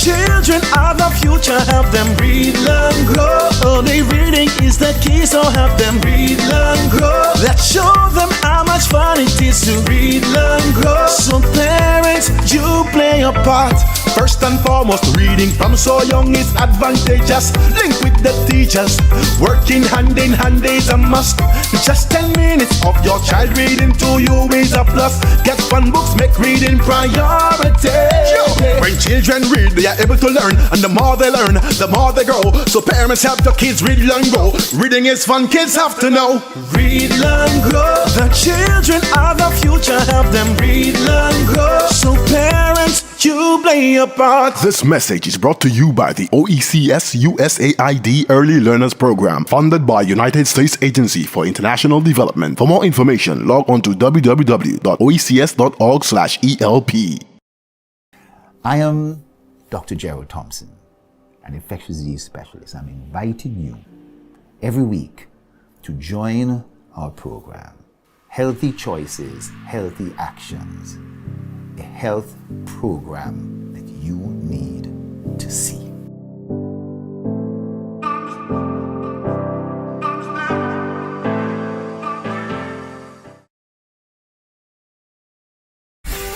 children are the future, help them read, learn, grow. Early reading is the key, so help them read, learn, grow. Let's show them how much fun it is to read, learn, grow. So parents, you play a part. First and foremost, reading from so young is advantageous. Link with the teachers, working hand in hand is a must. Just 10 minutes of your child reading to you is a plus. Get fun books, make reading priority. When children read, they are able to learn, and the more they learn, the more they grow. So parents help the kids read, learn, grow. Reading is fun, kids have to know. Read, learn, grow. The children are the future, help them read, learn, grow. So parents, you play a part. This message is brought to you by the OECS USAID Early Learners Program, funded by United States Agency for International Development. For more information, log on to www.oecs.org/ELP. I am Dr. Gerald Thompson, an infectious disease specialist. I'm inviting you every week to join our program, Healthy Choices, Healthy Actions, a health program that you need to see.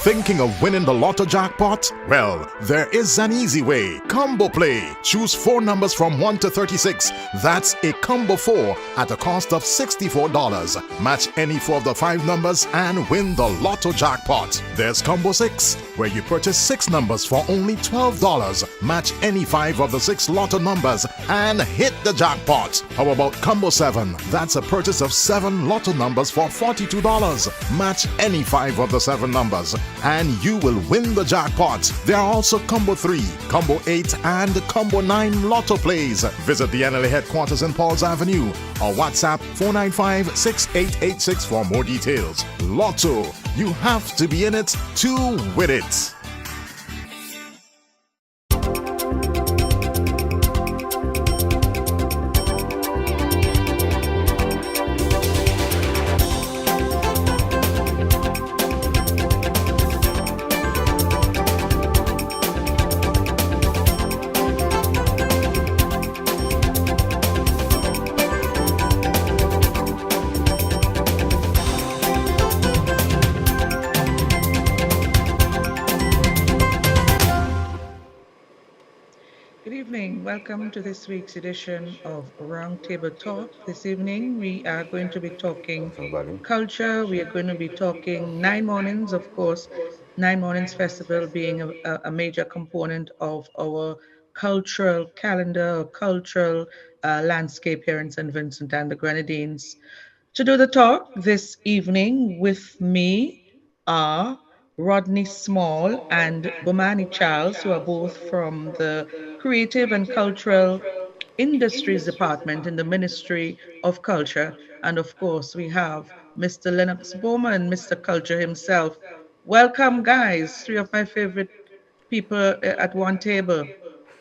Thinking of winning the lotto jackpot? Well, there is an easy way. Combo Play. Choose 4 numbers from 1 to 36. That's a combo 4 at a cost of $64. Match any 4 of the 5 numbers and win the lotto jackpot. There's Combo 6, where you purchase 6 numbers for only $12. Match any 5 of the 6 lotto numbers and hit the jackpot. How about Combo 7? That's a purchase of 7 lotto numbers for $42. Match any 5 of the 7 numbers and you will win the jackpot. There are also Combo 3, Combo 8, and Combo 9 lotto plays. Visit the NLA headquarters in Pauls Avenue or WhatsApp 495-6886 for more details. Lotto, you have to be in it to win it. Welcome to this week's edition of Roundtable Talk. This evening we are going to be talking culture. We are going to be talking 9 Mornings, of course, 9 Mornings Festival being a major component of our cultural calendar, cultural landscape here in St. Vincent and the Grenadines. To do the talk this evening with me are Rodney Small and BOWMAN Charles, who are both from the Creative and Cultural Industries Department in the Ministry of Culture. And of course, we have Mr. LENNOX BOWMAN, Mr. Culture himself. Welcome, guys. 3 of my favorite people at one table.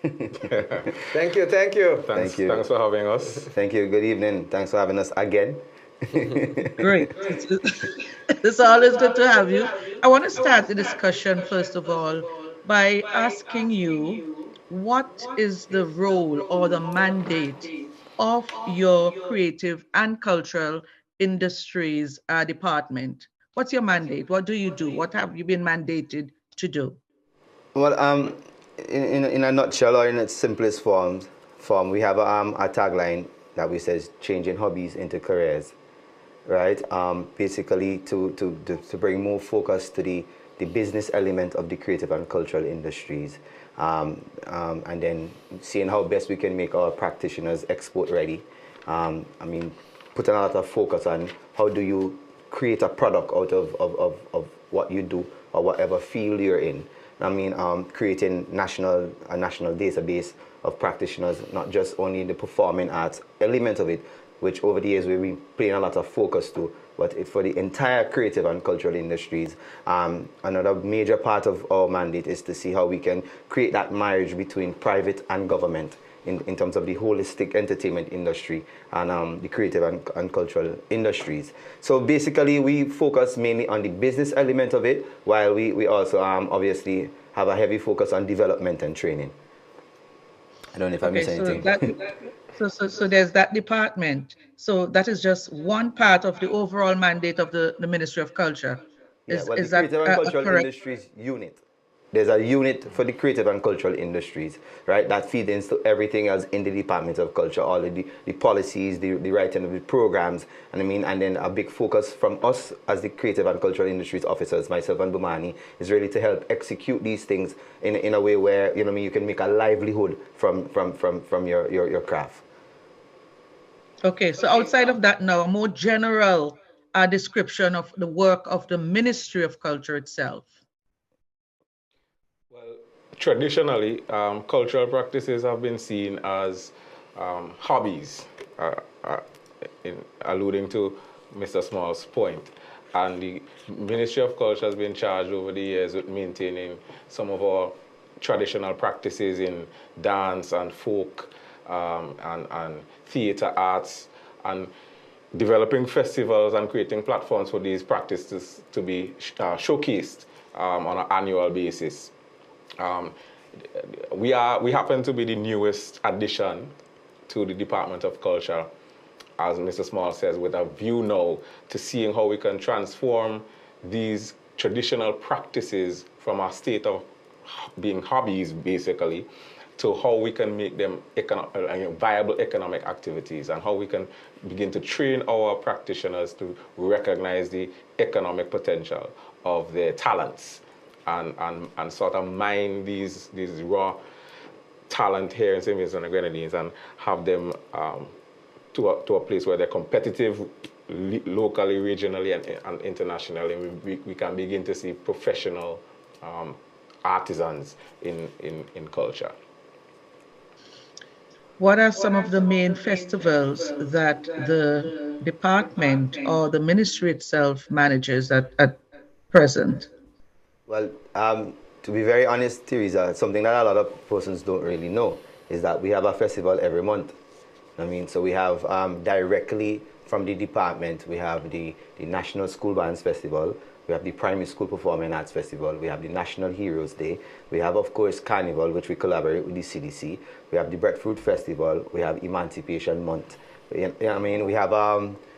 Thank you. Thank you. Thanks for having us. Thank you. Good evening. Thanks for having us again. Great. It's always good to have you. I want to start the discussion, first of all, by asking you, what is the role or the mandate of your Creative and Cultural Industries Department? What's your mandate? What do you do? What have you been mandated to do? Well, in a nutshell, or in its simplest form, we have a tagline that we says changing hobbies into careers, right? Basically to bring more focus to the business element of the creative and cultural industries, and then seeing how best we can make our practitioners export ready. Putting a lot of focus on how do you create a product out of what you do or whatever field you're in. Creating a national database of practitioners, not just only the performing arts element of it, which over the years we've been paying a lot of focus to, but for the entire creative and cultural industries. Another major part of our mandate is to see how we can create that marriage between private and government in terms of the holistic entertainment industry and the creative and cultural industries. So basically we focus mainly on the business element of it, while we also obviously have a heavy focus on development and training. I don't know if I missed anything. So there's that department. So that is just one part of the overall mandate of the Ministry of Culture. Yeah, well, the Is that Creative and a Cultural correct? Industries unit. There's a unit for the creative and cultural industries, right? That feeds into everything else in the Department of Culture, all of the policies, the writing of the programs, and then a big focus from us as the creative and cultural industries officers, myself and BOWMAN, is really to help execute these things in a way where, you can make a livelihood from your craft. Okay, so outside of that now, a more general description of the work of the Ministry of Culture itself. Well, traditionally, cultural practices have been seen as hobbies, alluding to Mr. Small's point. And the Ministry of Culture has been charged over the years with maintaining some of our traditional practices in dance and folk and theater arts, and developing festivals and creating platforms for these practices to be showcased on an annual basis. We happen to be the newest addition to the Department of Culture, as Mr. Small says, with a view now to seeing how we can transform these traditional practices from a state of being hobbies, basically, to how we can make them viable economic activities, and how we can begin to train our practitioners to recognize the economic potential of their talents, and sort of mine these raw talent here in St. Vincent and the Grenadines and have them to a place where they're competitive locally, regionally, and internationally. We can begin to see professional artisans in culture. What are some of the main festivals that the department or the ministry itself manages at present? Well, to be very honest, Teresa, something that a lot of persons don't really know is that we have a festival every month. So we have directly from the department, we have the National School Bands Festival, we have the Primary School Performing Arts Festival, we have the National Heroes Day, we have, of course, Carnival, which we collaborate with the CDC, we have the Breadfruit Festival, we have Emancipation Month. We have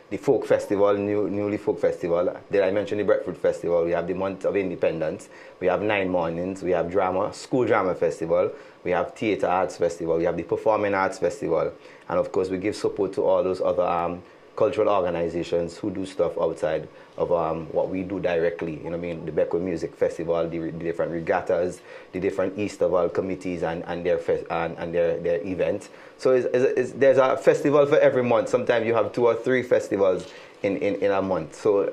the Folk Festival, newly Folk Festival. Did I mention the Breadfruit Festival? We have the Month of Independence, we have 9 Mornings, we have School Drama Festival, we have Theatre Arts Festival, we have the Performing Arts Festival, and of course we give support to all those other cultural organizations who do stuff outside of what we do directly. The Becco Music Festival, the different regattas, the different Easterval committees and their events. So there's a festival for every month. Sometimes you have 2 or 3 festivals in a month. So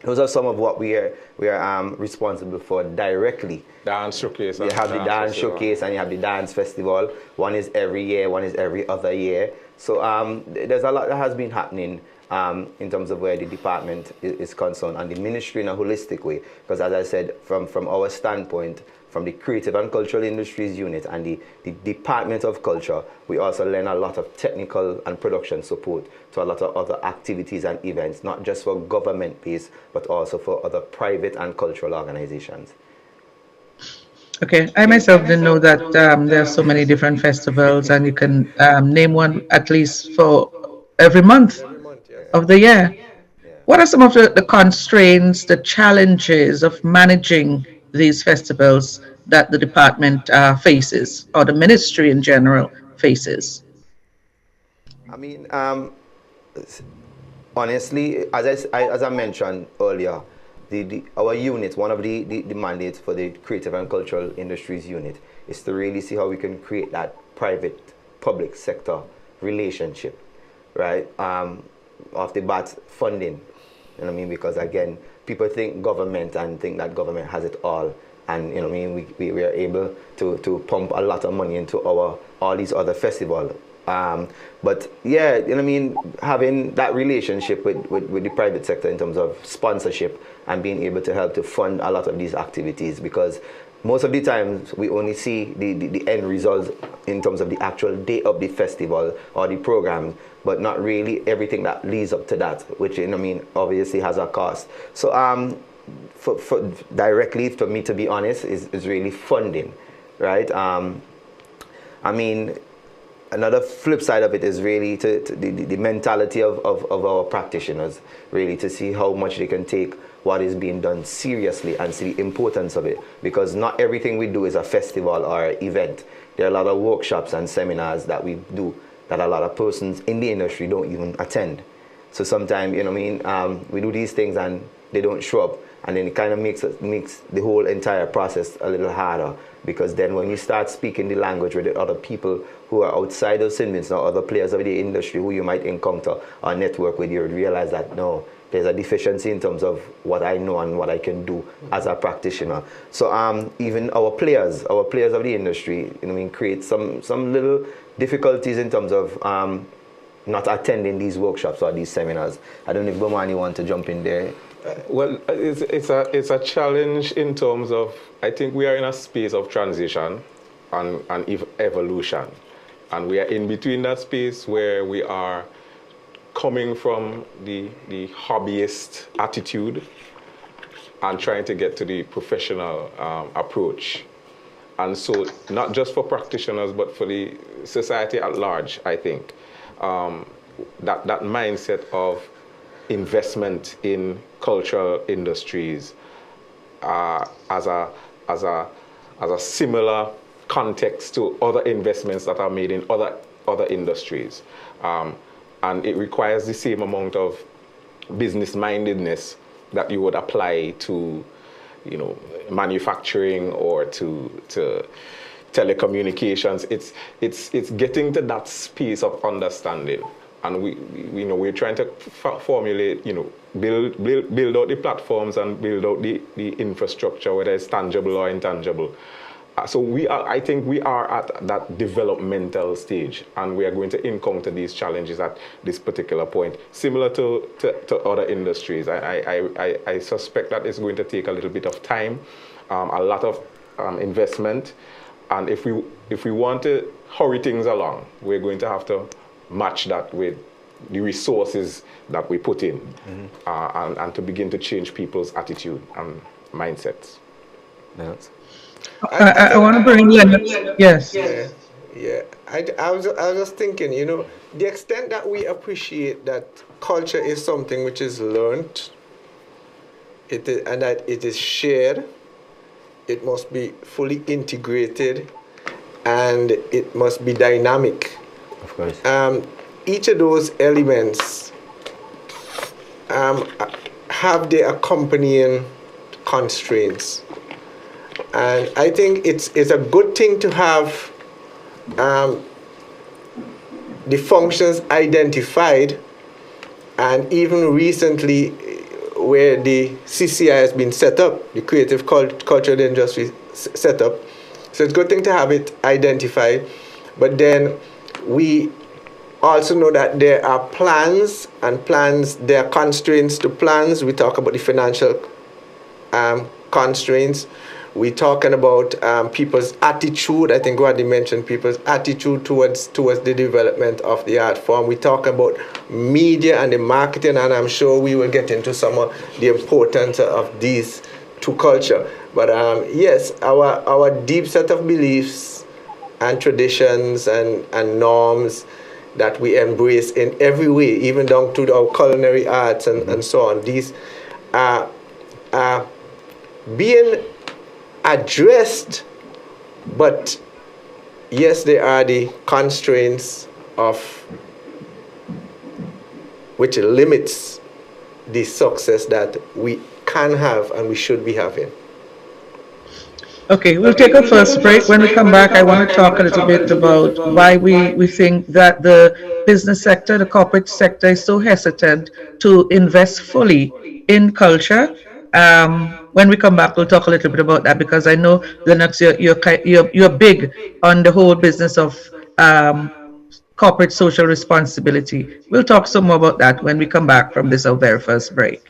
those are some of what we are responsible for directly. Dance showcase. You have the dance showcase and you have the dance festival. One is every year, one is every other year. So there's a lot that has been happening in terms of where the department is concerned, and the ministry in a holistic way. Because as I said, from our standpoint, from the Creative and Cultural Industries Unit and the Department of Culture, we also lend a lot of technical and production support to a lot of other activities and events, not just for government-based, but also for other private and cultural organizations. Okay, I myself didn't know that there are so many different festivals, and you can name one at least for every month of the year. What are some of the constraints, the challenges of managing these festivals that the department faces, or the ministry in general faces? Honestly, as I mentioned earlier, our unit, one of the mandates for the Creative and Cultural Industries Unit is to really see how we can create that private-public sector relationship, right? Off the bat, funding, because again, people think government and think that government has it all, and we are able to pump a lot of money into all these other festivals. But yeah, having that relationship with the private sector in terms of sponsorship and being able to help to fund a lot of these activities, because most of the times we only see the end results in terms of the actual day of the festival or the program, but not really everything that leads up to that, which obviously has a cost. So for directly, for me to be honest, is really funding, right? I mean, another flip side of it is really the mentality of our practitioners, really to see how much they can take what is being done seriously and see the importance of it, because not everything we do is a festival or event. There are a lot of workshops and seminars that we do that a lot of persons in the industry don't even attend. So sometimes, you know what I mean, we do these things and they don't show up, and then it kind of makes the whole entire process a little harder, because then when you start speaking the language with the other people who are outside of St. Vincent or other players of the industry who you might encounter or network with, you would realize that no, there's a deficiency in terms of what I know and what I can do as a practitioner. So even our players of the industry, you know what I mean, create some little difficulties in terms of not attending these workshops or these seminars. I don't know if BOWMAN want to jump in there. Well, it's a challenge in terms of, I think we are in a space of transition and evolution. And we are in between that space where we are coming from the hobbyist attitude and trying to get to the professional approach. And so not just for practitioners, but for the society at large, I think, that mindset of investment in cultural industries as a similar context to other investments that are made in other industries. And it requires the same amount of business mindedness that you would apply to, you know, manufacturing or to telecommunications. It's getting to that space of understanding, and we're trying to formulate, you know, build out the platforms and build out the infrastructure, whether it's tangible or intangible. So I think we are at that developmental stage, and we are going to encounter these challenges at this particular point, similar to other industries. I suspect that it's going to take a little bit of time, a lot of investment, and if we want to hurry things along, we're going to have to match that with the resources that we put in, and to begin to change people's attitude and mindsets. Yes. I want to bring Lennox. Yes. Yeah. I was just thinking, you know, the extent that we appreciate that culture is something which is learned, and that it is shared, it must be fully integrated, and it must be dynamic. Of course. Each of those elements have their accompanying constraints. And I think it's a good thing to have the functions identified, and even recently where the CCI has been set up, the Creative Cultural Industry set up. So it's a good thing to have it identified, but then we also know that there are plans, and plans, there are constraints to plans. We talk about the financial constraints. We're talking about people's attitude. I think Rodney mentioned people's attitude towards the development of the art form. We talk about media and the marketing, and I'm sure we will get into some of the importance of these to culture. But yes, our deep set of beliefs and traditions and norms that we embrace in every way, even down to our culinary arts and so on, these are being addressed, but yes, there are the constraints of which limits the success that we can have and we should be having. Okay, we'll take a first break. When we come back, I want to talk a little bit about why we think that the business sector, the corporate sector, is so hesitant to invest fully in culture. When we come back, we'll talk a little bit about that, because I know, Lennox, you're big on the whole business of corporate social responsibility. We'll talk some more about that when we come back from this our very first break.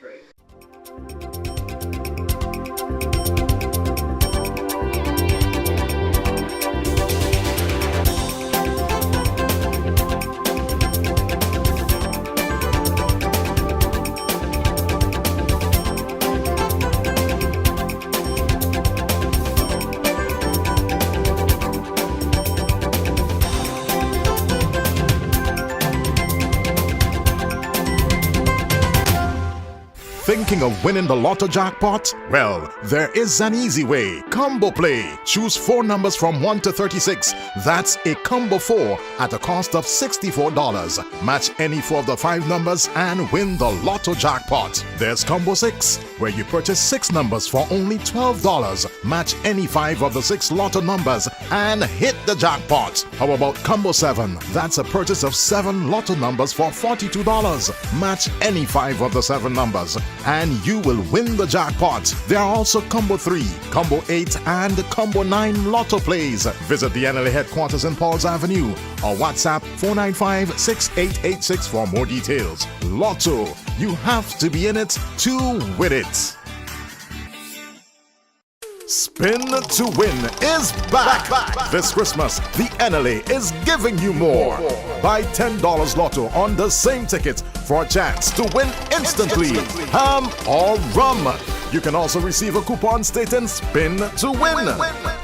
Thinking of winning the lotto jackpot? Well, there is an easy way. Combo Play. Choose 4 numbers from 1 to 36. That's a combo 4 at a cost of $64. Match any 4 of the 5 numbers and win the lotto jackpot. There's Combo 6, where you purchase 6 numbers for only $12. Match any 5 of the 6 lotto numbers and hit the jackpot. How about Combo 7? That's a purchase of 7 lotto numbers for $42. Match any 5 of the 7 numbers and you will win the jackpot. There are also Combo 3, Combo 8 and Combo 9 lotto plays. Visit the NLA headquarters in Pauls Avenue or WhatsApp 495-6886 for more details. Lotto, you have to be in it to win it. Spin to Win is back. This Christmas, the NLA is giving you more. Buy $10 Lotto on the same ticket for a chance to win instantly, ham or rum. You can also receive a coupon stating Spin to Win,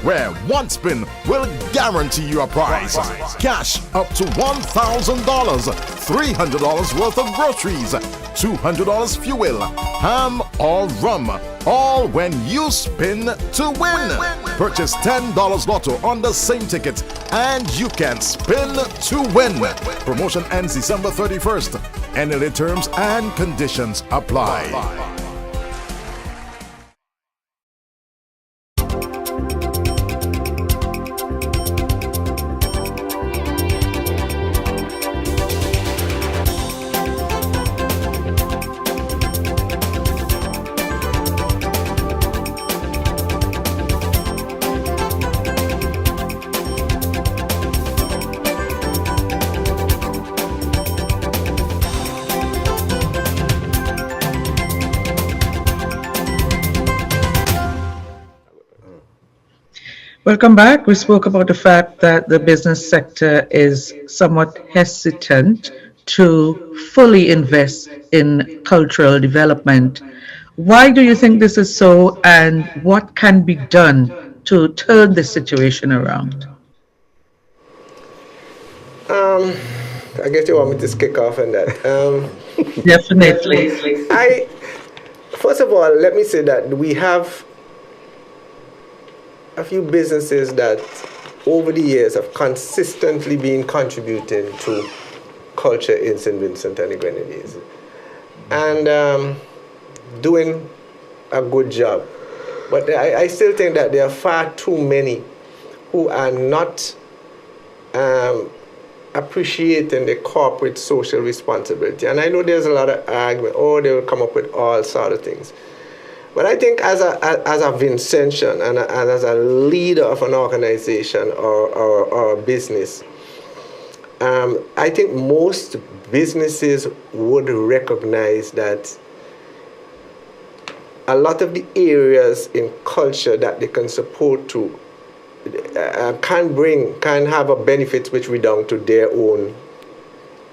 where one spin will guarantee you a prize. Cash up to $1,000, $300 worth of groceries, $200 fuel, ham or rum. All when you spin to win. Purchase $10 Lotto on the same ticket and you can spin to win. Promotion ends December 31st. NLA terms and conditions apply. Welcome back. We spoke about the fact that the business sector is somewhat hesitant to fully invest in cultural development. Why do you think this is so, and what can be done to turn the situation around? I guess you want me to kick off on that. Definitely. First of all, let me say that we have a few businesses that over the years have consistently been contributing to culture in St. Vincent and the Grenadines and doing a good job. But I still think that there are far too many who are not appreciating the corporate social responsibility. And I know there's a lot of argument, they will come up with all sorts of things. But I think as a Vincentian and as a leader of an organization or a business, I think most businesses would recognize that a lot of the areas in culture that they can support to can have a benefit which redound to their own,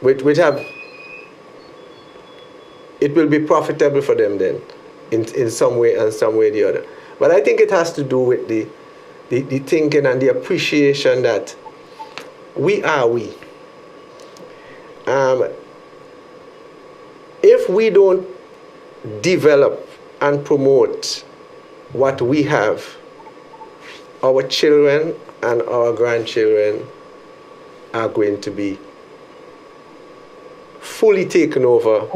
which have, it will be profitable for them then. In some way and some way or the other. But I think it has to do with the thinking and the appreciation that we are we. If we don't develop and promote what we have, our children and our grandchildren are going to be fully taken over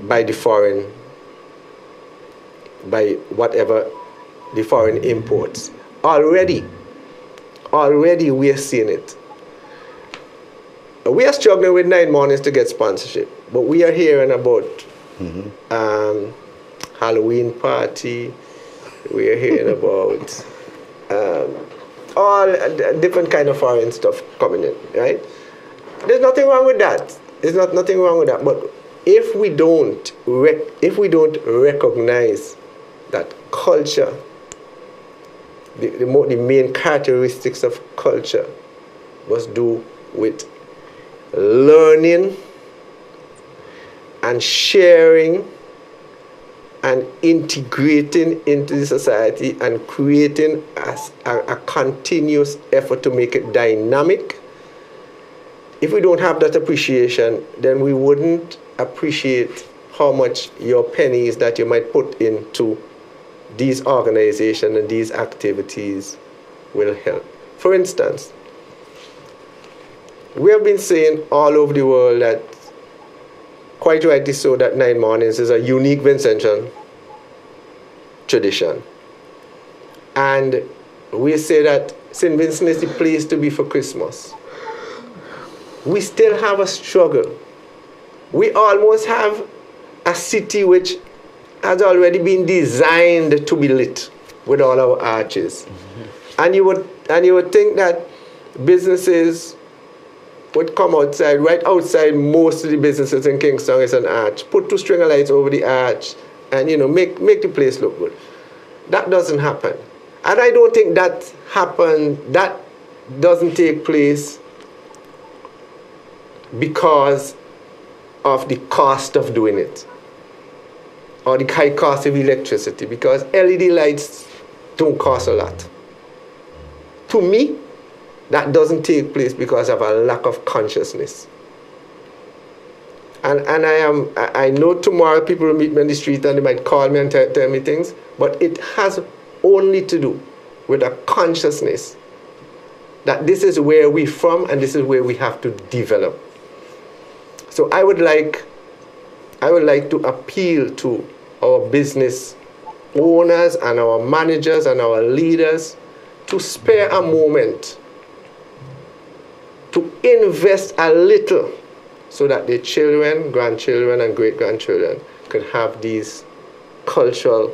by the foreign, by whatever the foreign imports. Already we are seeing it. We are struggling with 9 mornings to get sponsorship, but we are hearing about Halloween party. We are hearing about all different kind of foreign stuff coming in, right? There's nothing wrong with that. There's nothing wrong with that. But if we don't recognize that culture, the main characteristics of culture must do with learning and sharing and integrating into the society and creating a continuous effort to make it dynamic. If we don't have that appreciation, then we wouldn't appreciate how much your pennies that you might put into these organizations and these activities will help. For instance, we have been saying all over the world that, quite rightly so, that 9 Mornings is a unique Vincentian tradition. And we say that St. Vincent is the place to be for Christmas. We still have a struggle. We almost have a city which has already been designed to be lit with all our arches. Mm-hmm. And you would think that businesses would come outside, right outside most of the businesses in Kingston is an arch. Put 2 string of lights over the arch and make the place look good. That doesn't happen. And I don't think that doesn't take place because of the cost of doing it or the high cost of electricity, because LED lights don't cost a lot. To me, that doesn't take place because of a lack of consciousness. And I know tomorrow people will meet me on the street and they might call me and tell me things, but it has only to do with a consciousness that this is where we're from and this is where we have to develop. So I would like to appeal to our business owners and our managers and our leaders to spare a moment to invest a little so that their children, grandchildren, and great-grandchildren could have these cultural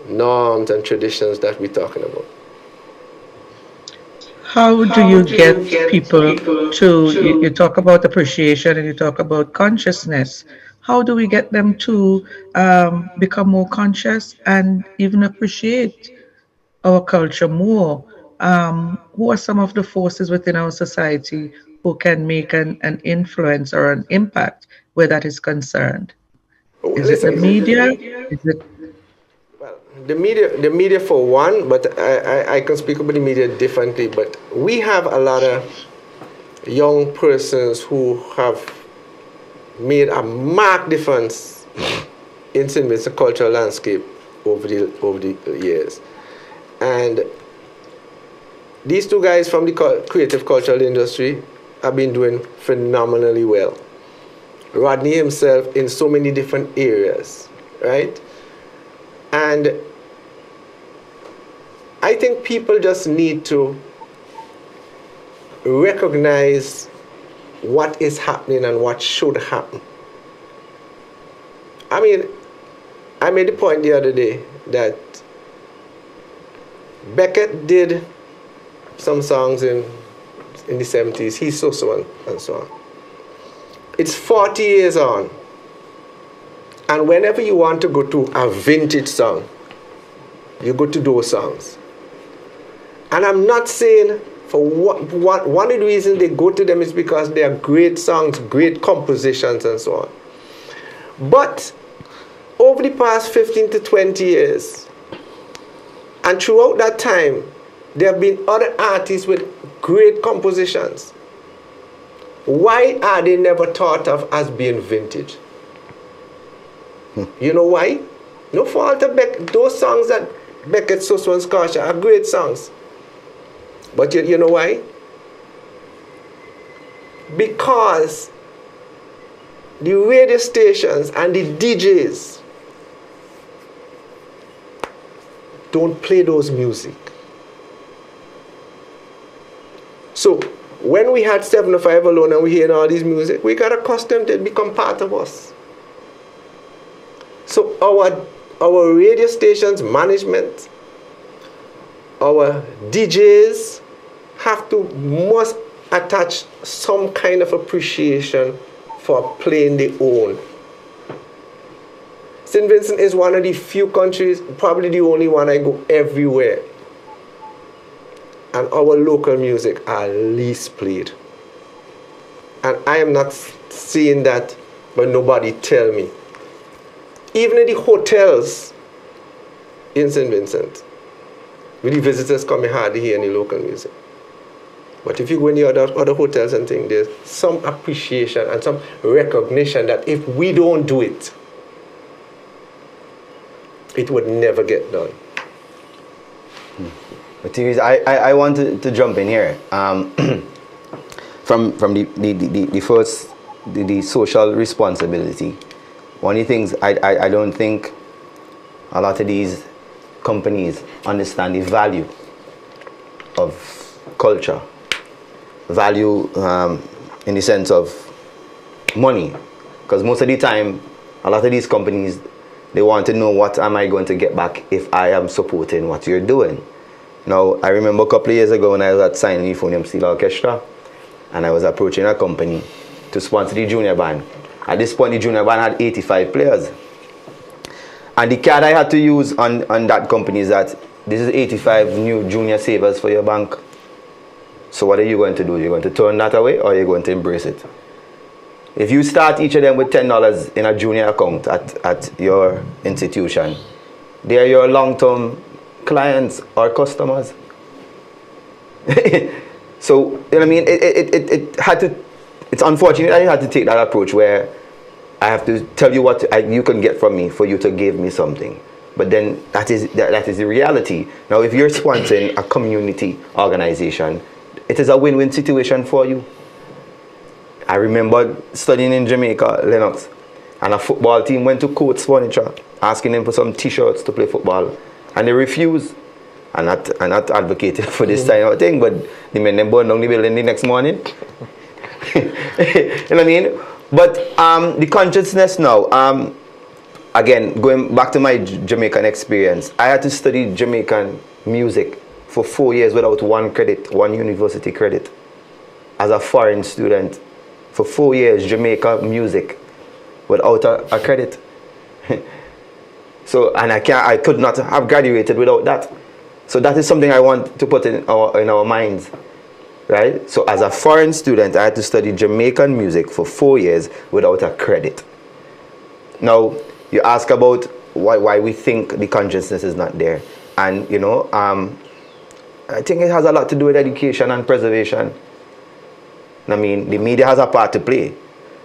norms and traditions that we're talking about. How do you get people to, you talk about appreciation and you talk about consciousness. How do we get them to become more conscious and even appreciate our culture more? Who are some of the forces within our society who can make an influence or an impact where that is concerned? Is it the media? Is it the media for one, but I can speak about the media differently. But we have a lot of young persons who have made a marked difference in St. Vincent cultural landscape over the years. And these 2 guys from the creative cultural industry have been doing phenomenally well. Rodney himself in so many different areas, right? And I think people just need to recognize what is happening and what should happen. I mean, I made the point the other day that Beckett did some songs in the 70s. He's so and so on. It's 40 years on. And whenever you want to go to a vintage song, you go to those songs. And I'm not saying for one of the reasons they go to them is because they are great songs, great compositions and so on. But over the past 15 to 20 years, and throughout that time, there have been other artists with great compositions. Why are they never thought of as being vintage? You know why? No fault of Beckett. Those songs that Beckett, Soso, and Scotia are great songs. But you know why? Because the radio stations and the DJs don't play those music. So when we had 705 alone and we hearing all this music, we got accustomed to it become part of us. So our radio stations management, our DJs must attach some kind of appreciation for playing their own. St. Vincent is one of the few countries, probably the only one I go everywhere. And our local music are least played. And I am not seeing that, but nobody tell me. Even in the hotels in St. Vincent, when the visitors come, you hardly hear any local music. But if you go in the other hotels and things, there's some appreciation and some recognition that if we don't do it, it would never get done. But I want to jump in here. From the first, the social responsibility. One of the things I don't think a lot of these companies understand the value of culture. Value in the sense of money. Because most of the time, a lot of these companies, they want to know what am I going to get back if I am supporting what you're doing. Now, I remember a couple of years ago when I was at Sign Euphonium Steel Orchestra, and I was approaching a company to sponsor the junior band. At this point, the junior band had 85 players. And the card I had to use on that company is that this is 85 new junior savers for your bank. So what are you going to do? You're going to turn that away or you're going to embrace it? If you start each of them with $10 in a junior account at your institution, they are your long-term clients or customers. So, you know what I mean? It's unfortunate that you had to take that approach where I have to tell you what you can get from me for you to give me something. But then that is the reality. Now, if you're sponsoring a community organization, it is a win-win situation for you. I remember studying in Jamaica, LENNOX, and a football team went to Coates Furniture asking them for some t-shirts to play football, and they refused. I'm not advocating for this kind of thing, but the men them burned down the building the next morning. You know what I mean? But the consciousness now, again, going back to my Jamaican experience, I had to study Jamaican music for 4 years without one university credit. As a foreign student, for 4 years, Jamaica music without a credit. So, and I could not have graduated without that. So that is something I want to put in our minds, right? So as a foreign student, I had to study Jamaican music for 4 years without a credit. Now, you ask about why we think the consciousness is not there. And, you know, I think it has a lot to do with education and preservation. I mean, the media has a part to play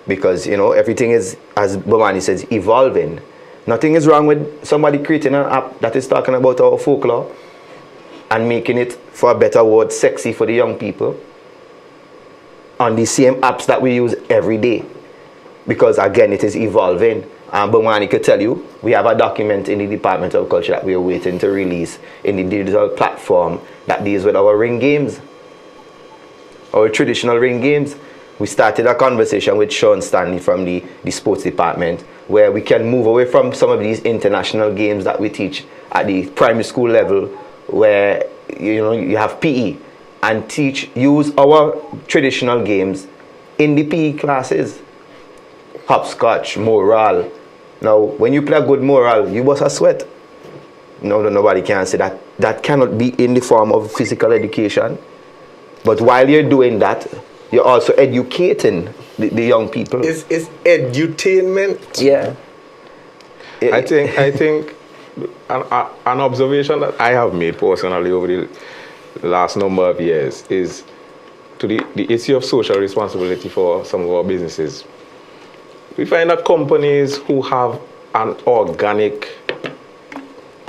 because, you know, everything is, as BOWMAN says, evolving. Nothing is wrong with somebody creating an app that is talking about our folklore and making it, for a better word, sexy for the young people on the same apps that we use every day. Because, again, it is evolving. BOWMAN could tell you, we have a document in the Department of Culture that we are waiting to release in the digital platform that deals with our ring games. Our traditional ring games. We started a conversation with Sean Stanley from the sports department where we can move away from some of these international games that we teach at the primary school level where, you know, you have PE and use our traditional games in the PE classes. Hopscotch, morale. Now, when you play a good morale, you bust a sweat. Nobody can say that. That cannot be in the form of physical education. But while you're doing that, you're also educating the young people. It's edutainment. Yeah. I think an observation that I have made personally over the last number of years is to the issue of social responsibility for some of our businesses. We find that companies who have an organic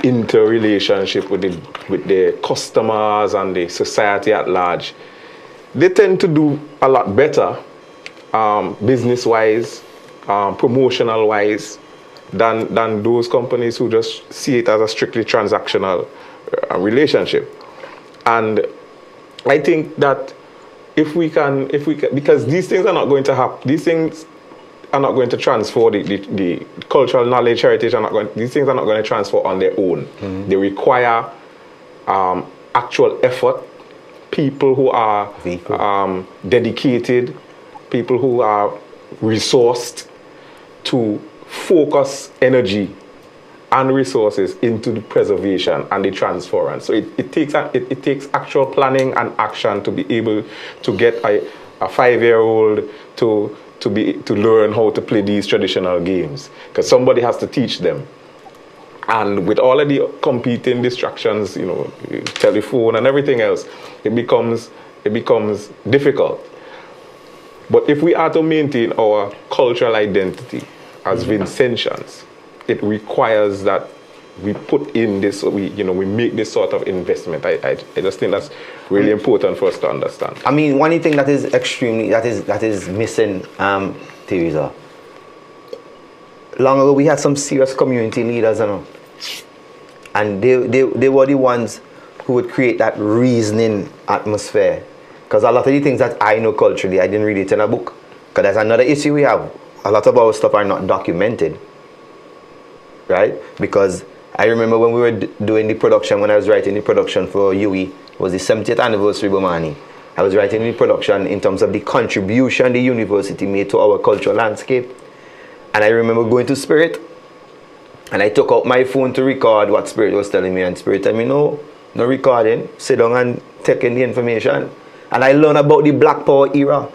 interrelationship with their customers and the society at large, they tend to do a lot better business-wise, promotional-wise, than those companies who just see it as a strictly transactional relationship. And I think that if we can, because these things are not going to happen, these things are not going to transfer the cultural knowledge, heritage, these things are not going to transfer on their own. Mm-hmm. They require actual effort, people who are dedicated, people who are resourced to focus energy and resources into the preservation and the transference. So it takes actual planning and action to be able to get a 5-year-old to learn how to play these traditional games, because somebody has to teach them. And with all of the competing distractions, you know, telephone and everything else, it becomes difficult. But if we are to maintain our cultural identity as Vincentians, it requires that we put in this, we make this sort of investment. I just think that's really important for us to understand. I mean, one thing that is extremely, that is missing, Teresa. Long ago, we had some serious community leaders, and they were the ones who would create that reasoning atmosphere. Because a lot of the things that I know culturally, I didn't read it in a book. Because that's another issue we have. A lot of our stuff are not documented, right? Because I remember when we were doing the production, when I was writing the production for UE, it was the 70th anniversary BOWMAN. I was writing the production in terms of the contribution the university made to our cultural landscape. And I remember going to Spirit, and I took out my phone to record what Spirit was telling me, and Spirit told me, no recording, sit down and take in the information. And I learned about the Black Power era.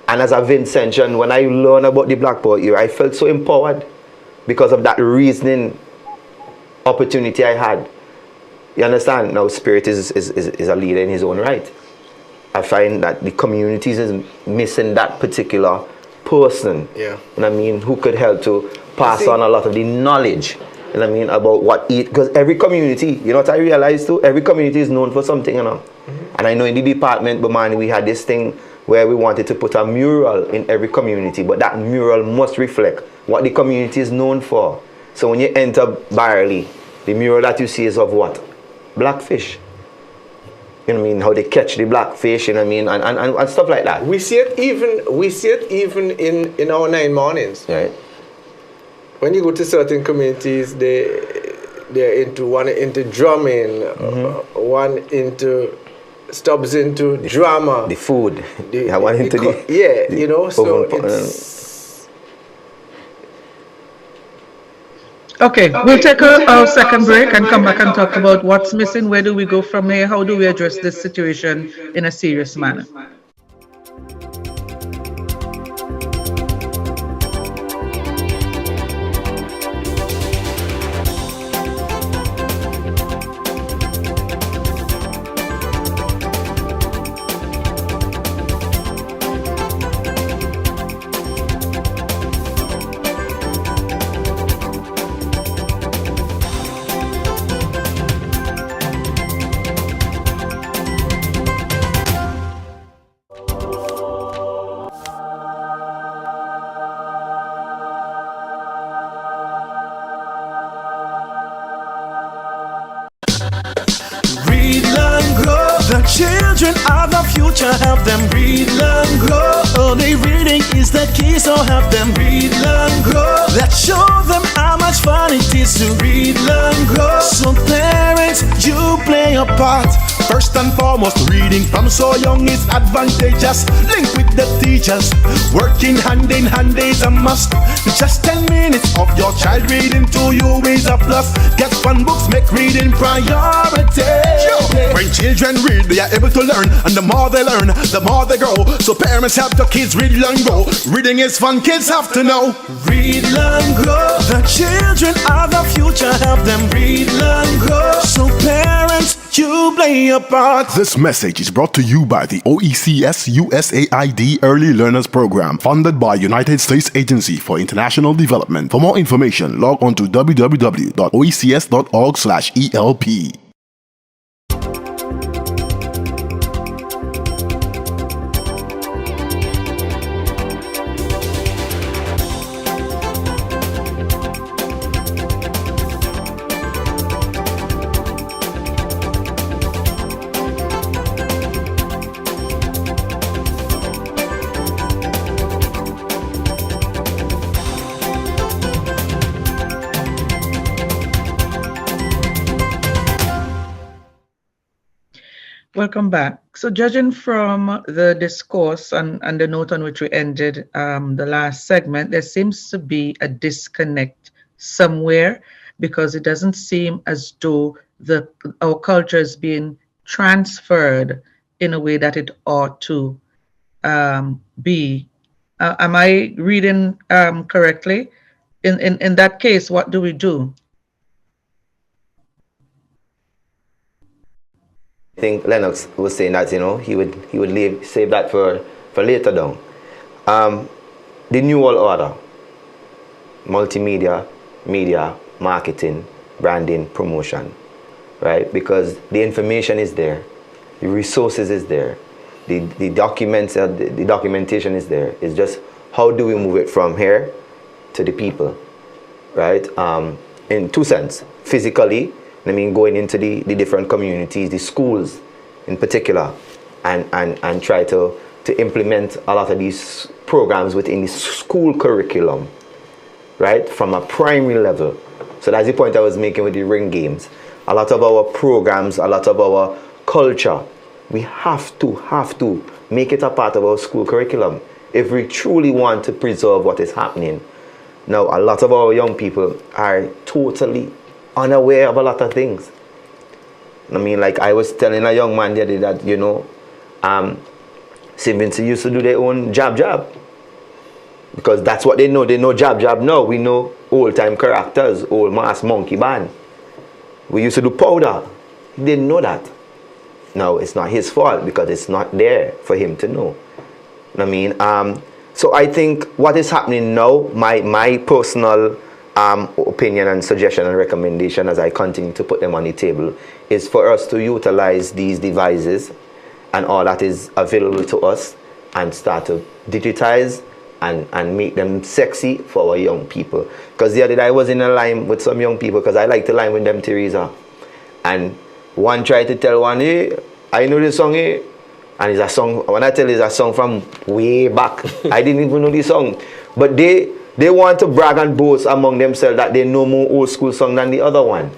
And as a Vincentian, when I learned about the Black Power era, I felt so empowered because of that reasoning opportunity I had. You understand? Now, Spirit is a leader in his own right. I find that the communities is missing that particular person, yeah. You know what I mean, who could help to pass on a lot of the knowledge, you know what I mean, about what eat, because every community, you know what I realized too, every community is known for something, And I know in the department, BOWMAN, we had this thing where we wanted to put a mural in every community, but that mural must reflect what the community is known for. So when you enter Barley, the mural that you see is of what? Blackfish. You know what I mean? How they catch the blackfish, you know what I mean? And stuff like that. We see it even in our 9 mornings. Right. When you go to certain communities, they're into drumming, one into Stubbs into drama. The food. So it's... Okay, we'll take our second break and come back and talk about what's missing, where do we go from here, how do we address this situation in a serious manner. Children are the future, help them read, learn, grow. Only reading is the key, so help them read, learn, grow. Let's show them how much fun it is to read, learn, grow. So parents, you play a part. First and foremost, reading from so young is advantageous. Link with the teachers, working hand in hand is a must. Just 10 minutes of your child reading to you is a plus. Get fun books, make reading priority. When children read, they are able to learn, and the more they learn, the more they grow. So parents help the kids read, learn, grow. Reading is fun, kids have to know. Read, learn, grow. The children are the future, help them read, learn, grow. So parents, you play a part. This message is brought to you by the OECS USAID Early Learners Program, funded by United States Agency for International Development. For more information, log on to www.oecs.org/ELP. Welcome back. So judging from the discourse and the note on which we ended the last segment, there seems to be a disconnect somewhere, because it doesn't seem as though our culture is being transferred in a way that it ought to be. Am I reading correctly? In that case, what do we do? I think LENNOX was saying that, he would save that for later down. The New World Order, multimedia, media, marketing, branding, promotion, right? Because the information is there, the resources is there, the documents, the documentation is there. It's just how do we move it from here to the people, right? In two sense, physically, I mean going into the different communities, the schools in particular, and try to implement a lot of these programs within the school curriculum, right, from a primary level. So that's the point I was making with the ring games. A lot of our programs, a lot of our culture, we have to make it a part of our school curriculum if we truly want to preserve what is happening. Now, a lot of our young people are totally unaware of a lot of things. I mean, like I was telling a young man the other day that, you know, St. Vincent used to do their own jab. Because that's what they know. They know jab now. We know old-time characters, old mass monkey band. We used to do powder. He didn't know that. Now, it's not his fault because it's not there for him to know. I mean, so I think what is happening now, my personal opinion and suggestion and recommendation as I continue to put them on the table, is for us to utilize these devices and all that is available to us and start to digitize and make them sexy for our young people. Because the other day I was in a line with some young people, because I like to line with them, Teresa. And one tried to tell one, hey, I know this song, hey. And it's a song, when I tell you it's a song from way back, I didn't even know the song. But they want to brag and boast among themselves that they know more old school song than the other one.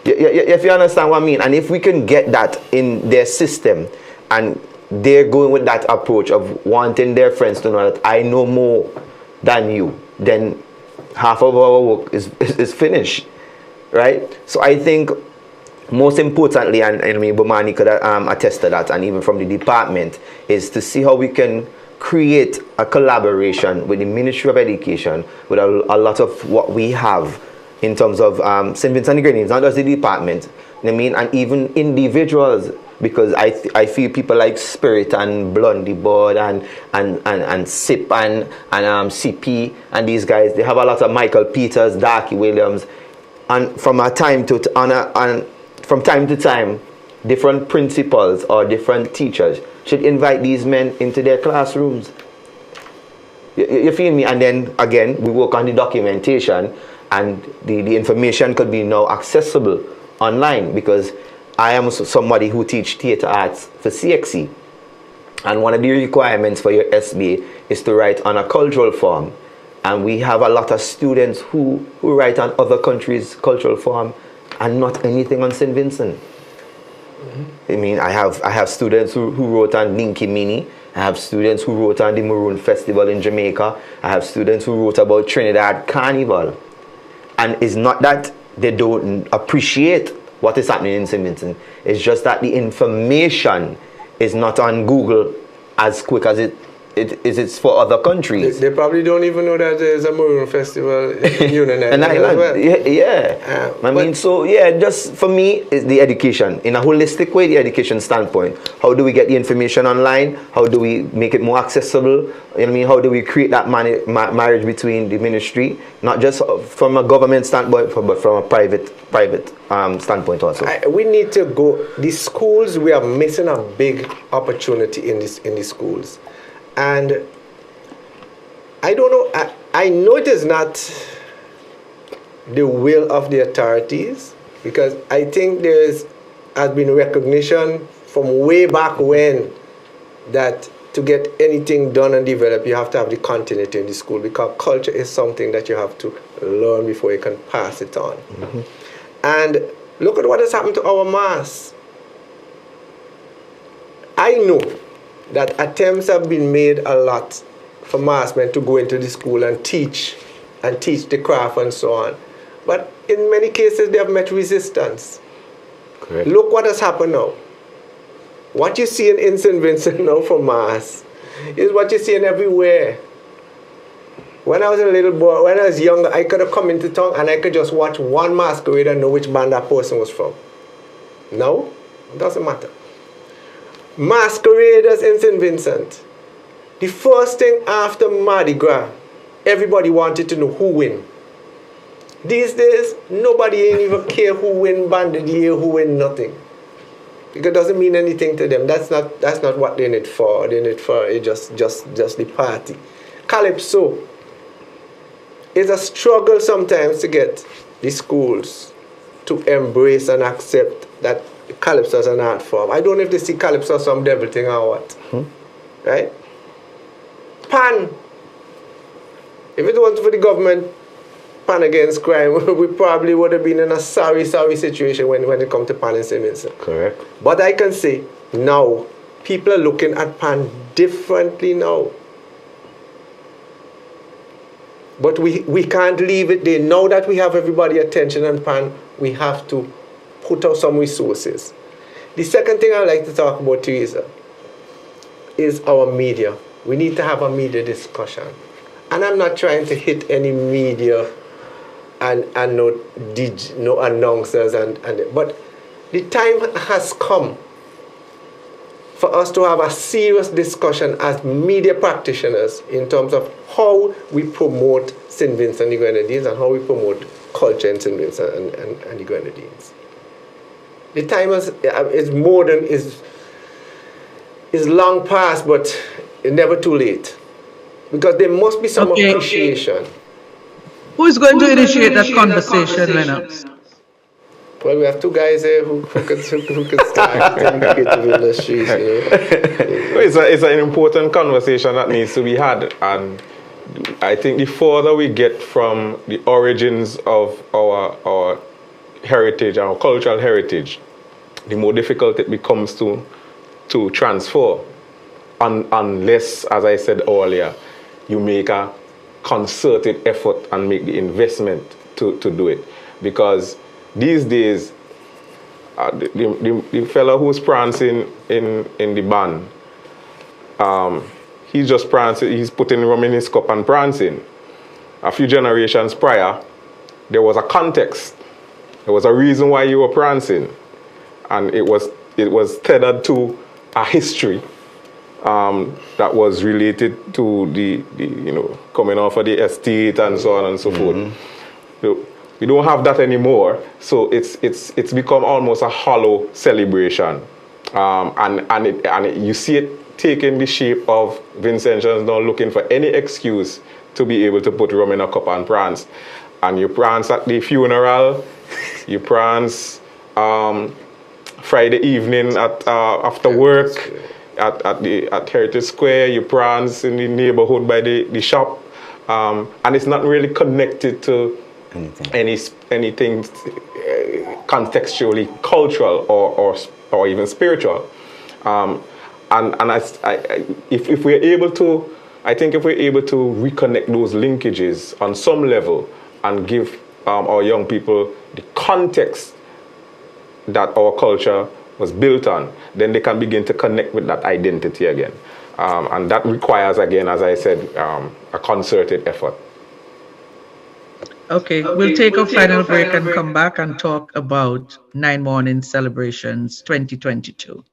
If you understand what I mean. And if we can get that in their system, and they're going with that approach of wanting their friends to know that I know more than you, then half of our work is finished, right? So I think most importantly, and I mean, BOWMAN could attest to that, and even from the department, is to see how we can create a collaboration with the Ministry of Education, with a lot of what we have in terms of St. Vincent and the Grenadines, not just the department, I mean, and even individuals, because I feel people like Spirit and Blondie Board and SIP and CP and these guys, they have a lot of Michael Peters, Darky Williams, and from time to time, different principals or different teachers should invite these men into their classrooms. You feel me? And then again, we work on the documentation, and the information could be now accessible online, because I am somebody who teach theatre arts for CXC, and one of the requirements for your SBA is to write on a cultural form, and we have a lot of students who write on other countries' cultural form and not anything on St. Vincent. I mean, I have students who wrote on Ninky Mini. I have students who wrote on the Maroon Festival in Jamaica. I have students who wrote about Trinidad Carnival. And it's not that they don't appreciate what is happening in St. Vincent. It's just that the information is not on Google as quick as it's for other countries. They probably don't even know that there's a Maroon Festival in Union Island as well. Yeah. I mean, so yeah, just for me, it's the education. In a holistic way, the education standpoint. How do we get the information online? How do we make it more accessible? You know what I mean? How do we create that marriage between the ministry, not just from a government standpoint, but from a private standpoint also? We need to go. The schools, we are missing a big opportunity in the schools. And I don't know, I know it is not the will of the authorities, because I think has been recognition from way back when that to get anything done and developed, you have to have the continuity in the school, because culture is something that you have to learn before you can pass it on. Mm-hmm. And look at what has happened to our mass. I know that attempts have been made a lot for mass men to go into the school and teach the craft and so on. But in many cases, they have met resistance. Correct. Look what has happened now. What you see in St. Vincent now for mass is what you see in everywhere. When I was a little boy, when I was younger, I could have come into town and I could just watch one masquerade and know which band that person was from. Now, it doesn't matter. Masqueraders in St. Vincent. The first thing after Mardi Gras, everybody wanted to know who win. These days, nobody ain't even care who win band of the year, who win nothing. Because it doesn't mean anything to them. That's not what they're in it for. They're in it for just the party. Calypso is a struggle sometimes to get the schools to embrace and accept that Calypso is an art form. I don't know if they see Calypso as some devil thing or what. Right? Pan. If it wasn't for the government, Pan against crime, we probably would have been in a sorry situation when it comes to Pan and Simmons. Correct. But I can say now, people are looking at Pan differently now. But we can't leave it there. Now that we have everybody attention on Pan, we have to put out some resources. The second thing I'd like to talk about, Teresa, is our media. We need to have a media discussion. And I'm not trying to hit any media and no announcers but the time has come for us to have a serious discussion as media practitioners in terms of how we promote St. Vincent and the Grenadines and how we promote culture in St. Vincent and the Grenadines. The time is long past, but it's never too late. Because there must be some appreciation. Who is going to initiate that conversation, Lennox? Well, we have two guys here who could start communicating in the streets, you know. It's an important conversation that needs to be had, and I think the further we get from the origins of our heritage, our cultural heritage, the more difficult it becomes to transfer, unless, as I said earlier, you make a concerted effort and make the investment to do it. Because these days, the fellow who's prancing in the band, he's just prancing, he's putting rum in his cup and prancing. A few generations prior, there was a context. There was a reason why you were prancing. And it was tethered to a history that was related to the coming off of the estate and so on and so forth. So we don't have that anymore, so it's become almost a hollow celebration, and you see it taking the shape of Vincentians now looking for any excuse to be able to put rum in a cup and prance, and you prance at the funeral, you prance Friday evening after work. At Heritage Square, you prance in the neighborhood by the shop, and it's not really connected to anything contextually cultural or even spiritual. If we're able to, I think if we're able to reconnect those linkages on some level and give our young people the context that our culture was built on, then they can begin to connect with that identity again. And that requires, again, as I said, a concerted effort. Okay, we'll take a final break and come back and talk about 9 Morning Celebrations 2022.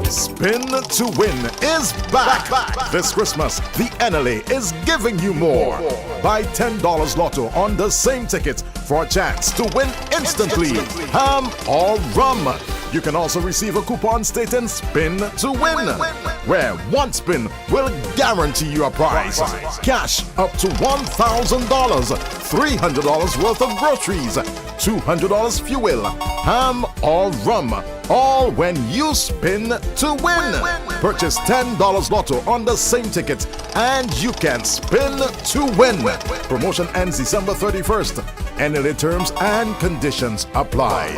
Spin to Win is back. This Christmas, the NLA is giving you more. Buy $10 lotto on the same ticket for a chance to win instantly, ham or rum. You can also receive a coupon stating Spin to Win, where one spin will guarantee you a prize. Cash up to $1,000, $300 worth of groceries, $200 fuel, ham or rum, all when you spin to win. Purchase $10 lotto on the same ticket and you can spin to win. Promotion ends December 31st. NLA terms and conditions apply.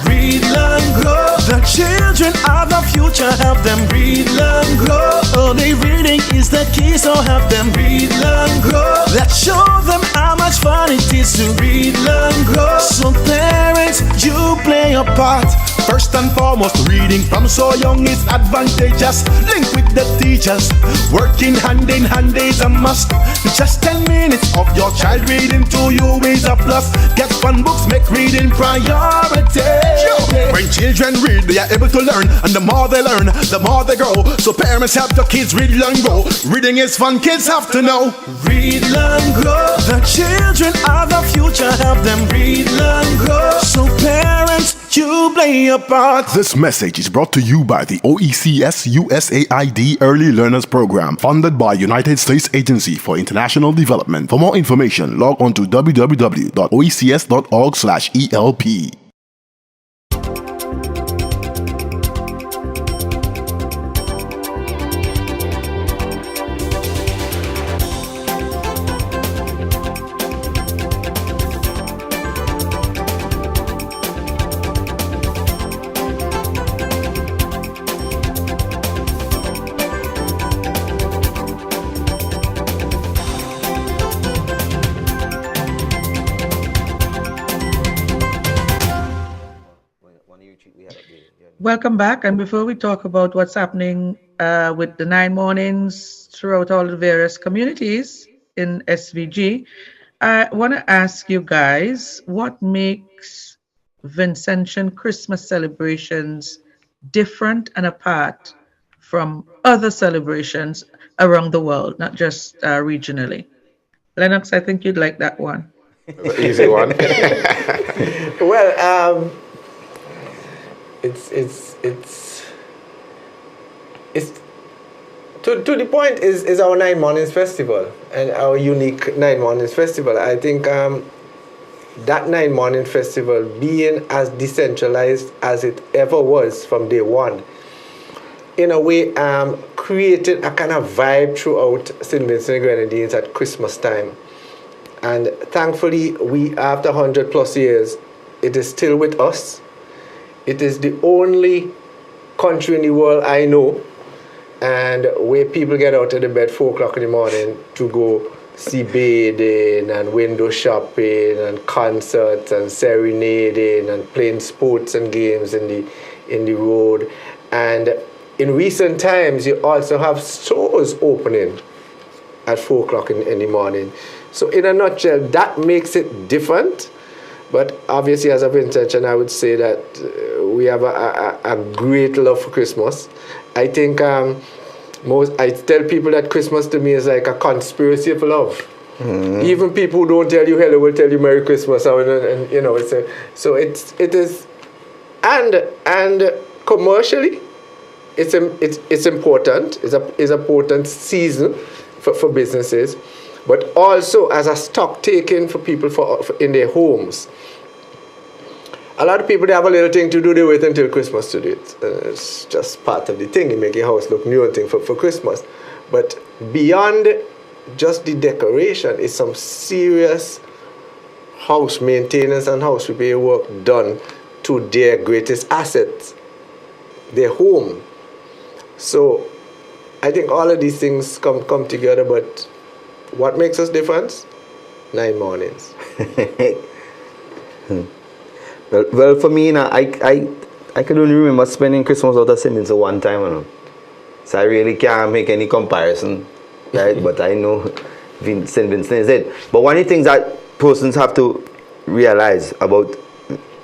Read, learn, grow. The children are the future. Help them read, learn, grow. Only reading is the key, so help them read, learn, grow. Let's show them how much fun it is to read, learn, grow. So parents, you play your part. First and foremost, reading from so young is advantageous. Link with the teachers, working hand in hand is a must. Just 10 minutes of your child reading to you is a plus. Get fun books, make reading priority. When children read, they are able to learn, and the more they learn, the more they grow. So parents help the kids read, learn, grow. Reading is fun, kids have to know. Read, learn, grow. The children are the future, help them read, learn, grow. So parents, you play a part. This message is brought to you by the OECS USAID Early Learners Program, funded by United States Agency for International Development. For more information, log on to www.oecs.org/ELP. Welcome back. And before we talk about what's happening with the 9 mornings throughout all the various communities in SVG, I want to ask you guys, what makes Vincentian Christmas celebrations different and apart from other celebrations around the world, not just regionally? Lennox, I think you'd like that one. Easy one. Well, it's to the point is our 9 mornings festival and our unique 9 mornings festival. I think that 9 morning festival, being as decentralized as it ever was from day one, in a way created a kind of vibe throughout St. Vincent and Grenadines at Christmas time. And thankfully, we, after 100 plus years, it is still with us. It is the only country in the world I know and where people get out of the bed 4 o'clock in the morning to go see bathing and window shopping and concerts and serenading and playing sports and games in the road. And in recent times, you also have stores opening at 4 o'clock in the morning. So in a nutshell, that makes it different. But obviously, as a Vincentian, I would say that we have a great love for Christmas. I think I tell people that Christmas to me is like a conspiracy of love. Mm-hmm. Even people who don't tell you hello will tell you Merry Christmas, and you know, it is, and commercially, it's important. It's a potent season for businesses, but also as a stock taking for people for in their homes. A lot of people, they have a little thing to do, they wait until Christmas to do it. It's just part of the thing. You make your house look new and thing for Christmas. But beyond just the decoration, is some serious house maintenance and house repair work done to their greatest assets, their home. So I think all of these things come together, but what makes us different? 9 mornings. Well, for me, I can only remember spending Christmas out of St. Vincent one time, so I really can't make any comparison, right? But I know St. Vincent is it. But one of the things that persons have to realize about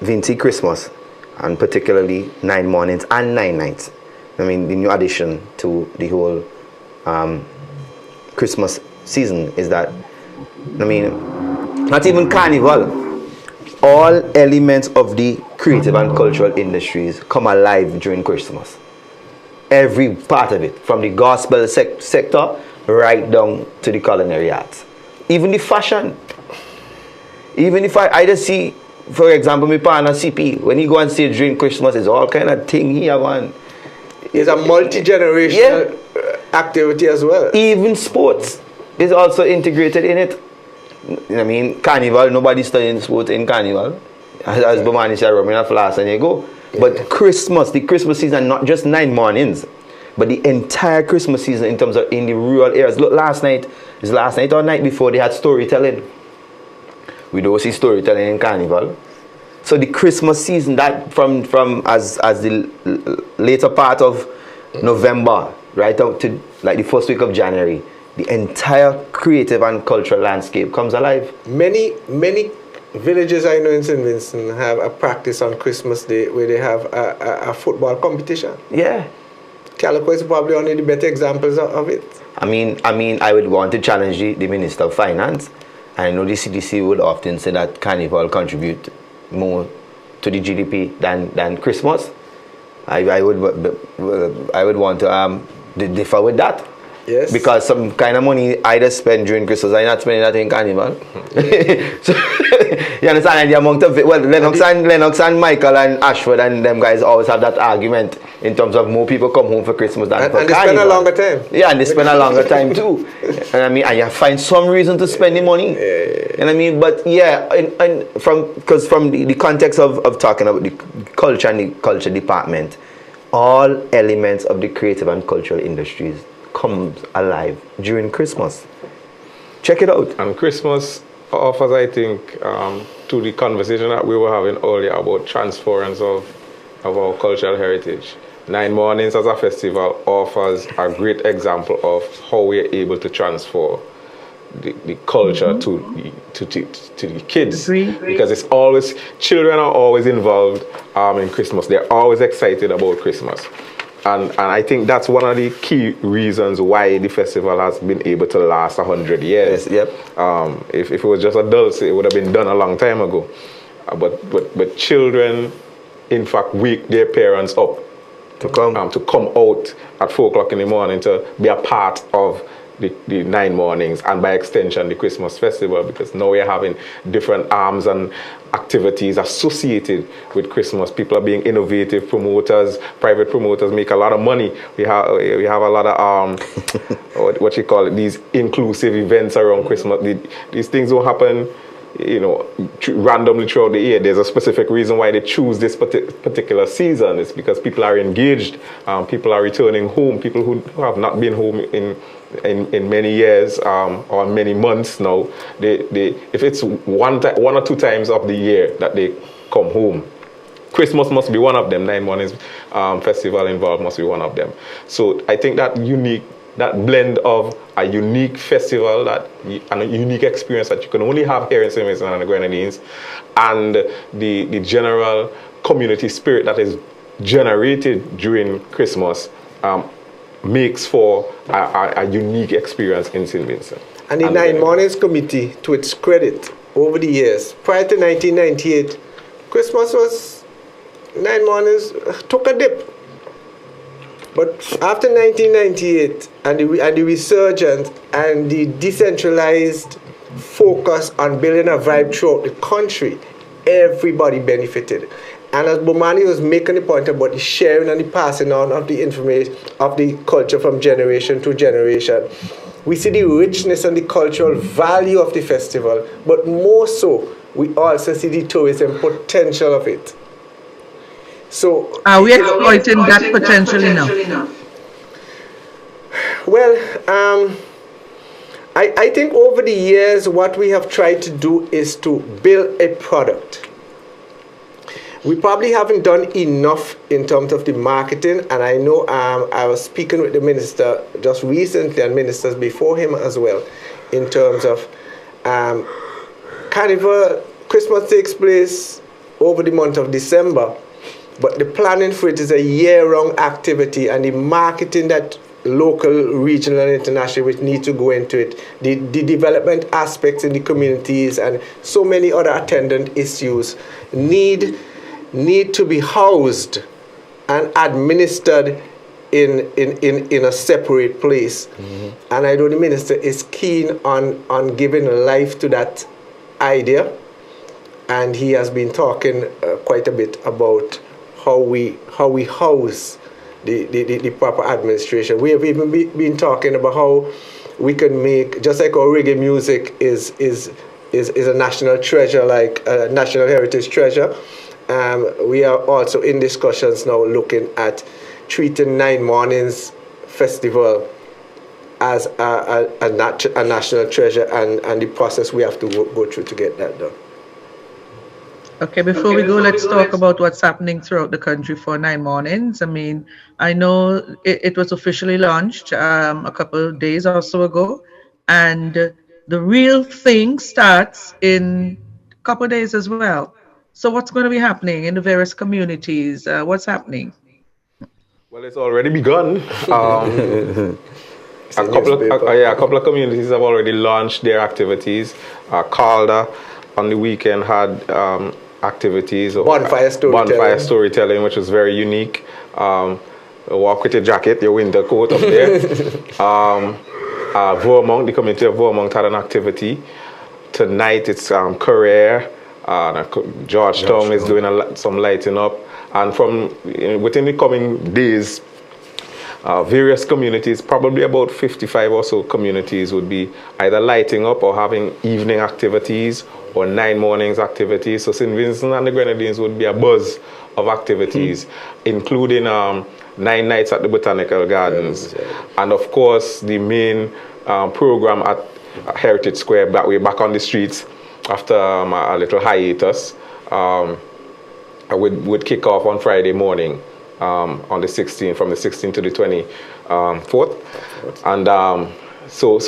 Vinci Christmas, and particularly 9 mornings and 9 nights, I mean, the new addition to the whole Christmas season is that, I mean, not even Carnival, all elements of the creative and cultural industries come alive during Christmas. Every part of it, from the gospel sector right down to the culinary arts. Even the fashion. Even if I just see, for example, my partner CP, when he go on stage during Christmas, it's all kind of thing he have on. It's a multi-generational activity as well. Even sports is also integrated in it. You know what I mean? Carnival, nobody's studying sports in Carnival. As BOWMAN said, rubbing a flask and you go. Yeah. But Christmas, the Christmas season, not just 9 mornings, but the entire Christmas season in terms of in the rural areas. Look, last night or night before, they had storytelling. We don't see storytelling in Carnival. So the Christmas season, that from as the later part of November, right up to like the first week of January, the entire creative and cultural landscape comes alive. Many villages I know in St. Vincent have a practice on Christmas Day where they have a football competition. Yeah. Calico is probably one of the better examples of it. I mean, I would want to challenge the Minister of Finance. I know the CDC would often say that Carnival contribute more to the GDP than Christmas. I would want to differ with that. Yes. Because some kind of money I just spend during Christmas, I'm not spending that in Carnival. So, you understand? And the amount of Lennox and Michael and Ashford and them guys always have that argument in terms of more people come home for Christmas than for Carnival. And they Carnival. spend a longer time. Yeah, and they spend a longer time too. And I mean, and you find some reason to spend the money. And I mean, but yeah, and from the context of talking about the culture and the culture department, all elements of the creative and cultural industries comes alive during Christmas. Check it out. And Christmas offers, I think, to the conversation that we were having earlier about transference of our cultural heritage. 9 Mornings as a festival offers a great example of how we are able to transfer the culture to the kids. Because it's always, children are always involved in Christmas. They're always excited about Christmas. And I think that's one of the key reasons why the festival has been able to last 100 years. Yes, yep. If it was just adults, it would have been done a long time ago. But children, in fact, wake their parents up to come out at 4 o'clock in the morning to be a part of the 9 Mornings, and by extension the Christmas festival, because now we're having different arms and activities associated with Christmas. People are being innovative. Promoters, private promoters make a lot of money. We have a lot of what you call it, these inclusive events around Christmas. These things don't happen, you know, randomly throughout the year. There's a specific reason why they choose this particular season. It's because people are engaged, people are returning home, people who have not been home in many years or many months now. If it's one or 2 times of the year that they come home, Christmas must be one of them. 9 Mornings festival involved must be one of them. So I think that blend of a unique festival and a unique experience that you can only have here in St. Vincent and the Grenadines, and the general community spirit that is generated during Christmas makes for a unique experience in St. Vincent. And the 9 Mornings Committee, to its credit, over the years, prior to 1998, Christmas was 9 Mornings took a dip. But after 1998 and the resurgence and the decentralized focus on building a vibe throughout the country, everybody benefited. And as BOWMAN was making the point about the sharing and the passing on of the information, of the culture from generation to generation, we see the richness and the cultural value of the festival, but more so, we also see the tourism potential of it. So, are we exploiting that potential enough? Well, I think over the years, what we have tried to do is to build a product. We probably haven't done enough in terms of the marketing, and I know I was speaking with the minister just recently and ministers before him as well, in terms of Carnival. Christmas takes place over the month of December, but the planning for it is a year-round activity, and the marketing that local, regional, and international which need to go into it, the development aspects in the communities, and so many other attendant issues need to be housed and administered in a separate place. Mm-hmm. And I know the minister is keen on giving life to that idea, and he has been talking quite a bit about how we house the proper administration. We have even been talking about how we can make, just like our reggae music is a national treasure, like a national heritage treasure. We are also in discussions now looking at treating 9 Mornings Festival as a national treasure, and the process we have to go through to get that done. Okay, before we go, let's talk about what's happening throughout the country for Nine Mornings. I mean, I know it was officially launched a couple of days or so ago, and the real thing starts in a couple of days as well. So, what's going to be happening in the various communities? What's happening? Well, it's already begun. It's a newspaper. A couple of communities have already launched their activities. Calder on the weekend had activities. Bonfire storytelling, which was very unique. Walk with your jacket, your winter coat up there. Vermont, the community of Vermont had an activity. Tonight it's Career. Georgetown is doing some lighting up. And within the coming days, various communities, probably about 55 or so communities, would be either lighting up or having evening activities or 9 mornings activities. So St. Vincent and the Grenadines would be a buzz of activities, including 9 nights at the Botanical Gardens. And of course, the main program at Heritage Square, that we're back on the streets after a little hiatus, would kick off on Friday morning. On the 16th, from the 16th to the 24th, and so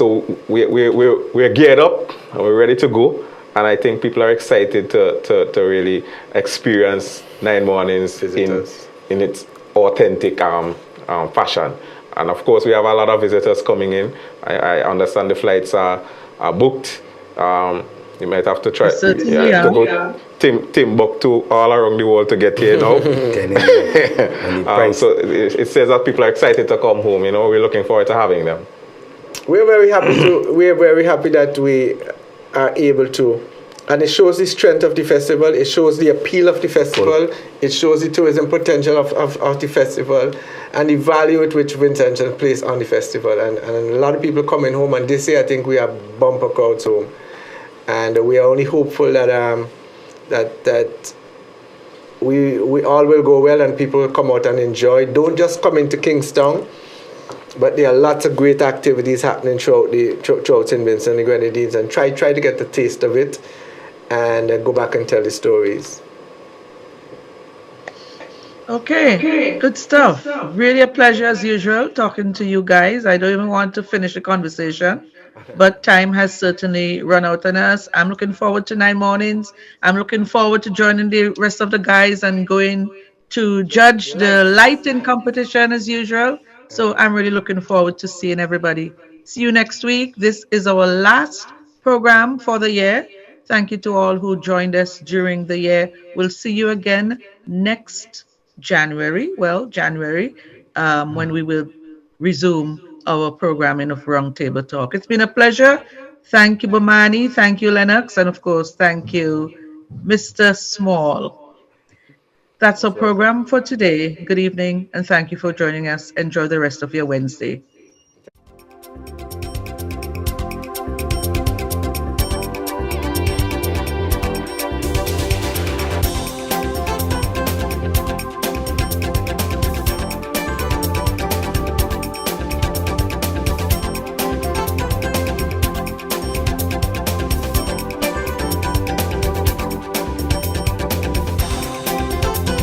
we're geared up and we're ready to go, and I think people are excited to really experience 9 mornings in its authentic fashion. And of course, we have a lot of visitors coming in. I understand the flights are booked. You might have to try to go Timbuktu all around the world to get here now. So it says that people are excited to come home. We're looking forward to having them. We're very happy that we are able to, and it shows the strength of the festival. It shows the appeal of the festival. It shows the tourism potential of the festival, and the value at which Vincent plays on the festival. And a lot of people coming home, and this year I think we have bumper crowds home. And we are only hopeful that that we all will go well and people will come out and enjoy. Don't just come into Kingstown, but there are lots of great activities happening throughout St. Vincent and the Grenadines, and try to get the taste of it and go back and tell the stories. Okay, good stuff. Really a pleasure as usual talking to you guys. I don't even want to finish the conversation, but time has certainly run out on us. I'm looking forward to 9 mornings. I'm looking forward to joining the rest of the guys and going to judge the lighting competition as usual. So I'm really looking forward to seeing everybody. See you next week. This is our last program for the year. Thank you to all who joined us during the year. We'll see you again next January, when we will resume our programming of Roundtable Talk. It's been a pleasure. Thank you, BOWMAN. Thank you, LENNOX. And of course, thank you, Mr. Small. That's our program for today. Good evening, and thank you for joining us. Enjoy the rest of your Wednesday.